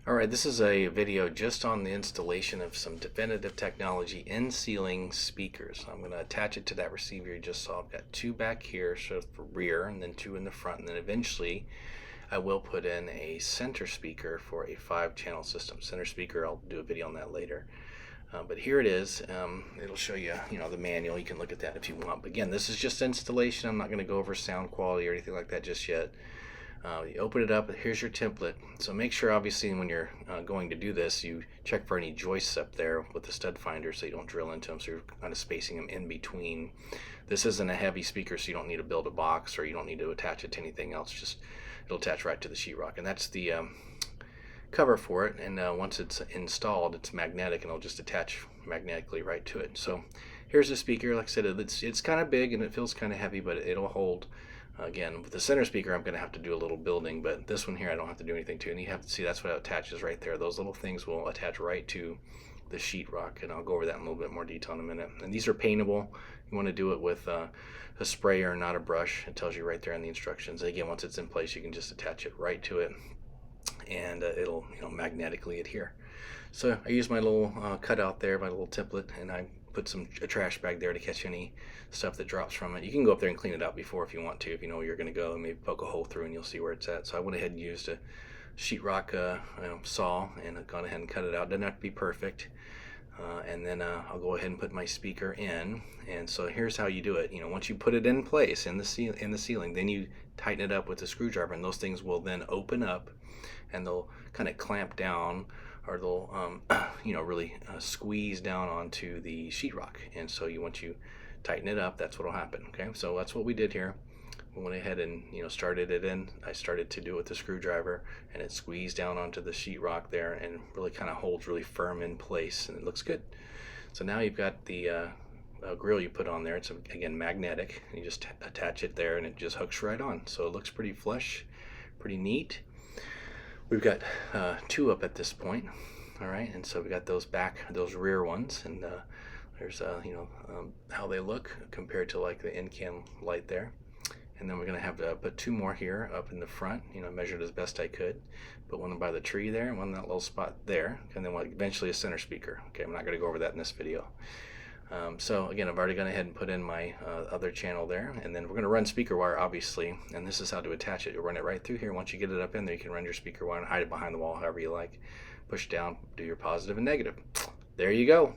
Alright, this is a video just on the installation of some Definitive Technology in-ceiling speakers. I'm going to attach it to that receiver you just saw. I've got two back here, so for rear, and then two in the front, and then eventually I will put in a center speaker for a 5-channel system. Center speaker, I'll do a video on that later. But here it is. It'll show you, the manual. You can look at that if you want. But again, this is just installation. I'm not going to go over sound quality or anything like that just yet. You open it up, here's your template. So make sure, obviously, when you're going to do this, you check for any joists up there with the stud finder so you don't drill into them, so you're kind of spacing them in between. This isn't a heavy speaker, so you don't need to build a box or you don't need to attach it to anything else. Just it'll attach right to the sheetrock, and that's the cover for it. And once it's installed, it's magnetic, and it'll just attach magnetically right to it. So here's the speaker. Like I said, it's kind of big and it feels kind of heavy, but it'll hold. Again, with the center speaker, I'm going to have to do a little building, but this one here I don't have to do anything to. And you have to see that's what it attaches right there. Those little things will attach right to the sheetrock, and I'll go over that in a little bit more detail in a minute. And these are paintable. You want to do it with a sprayer, not a brush. It tells you right there in the instructions. Again, once it's in place, you can just attach it right to it, and it'll magnetically adhere. So I use my little cutout there, my little template, and I put a trash bag there to catch any stuff that drops from it. You can go up there and clean it out before if you want to, if you know where you're going to go, and maybe poke a hole through and you'll see where it's at. So I went ahead and used a sheetrock saw and I've gone ahead and cut it out. Doesn't have to be perfect. And then I'll go ahead and put my speaker in. And so here's how you do it. Once you put it in place in the ceiling, then you tighten it up with a screwdriver, and those things will then open up and they'll kind of clamp down, or they'll really squeeze down onto the sheetrock. And so once you tighten it up, that's what will happen. Okay, so that's what we did here. We went ahead and started it in. I started to do it with the screwdriver, and it squeezed down onto the sheetrock there and really kind of holds really firm in place, and it looks good. So now you've got the grill you put on there. It's again magnetic. You just attach it there and it just hooks right on. So it looks pretty flush, pretty neat. We've got two up at this point. All right, and so we got those rear ones, and there's how they look compared to like the in-cam light there. And then we're going to have to put two more here up in the front, measured as best I could. Put one by the tree there, and one in that little spot there, and then eventually a center speaker. Okay, I'm not going to go over that in this video. So again, I've already gone ahead and put in my other channel there, and then we're going to run speaker wire, obviously, and this is how to attach it. You'll run it right through here. Once you get it up in there, you can run your speaker wire and hide it behind the wall however you like. Push down, do your positive and negative. There you go.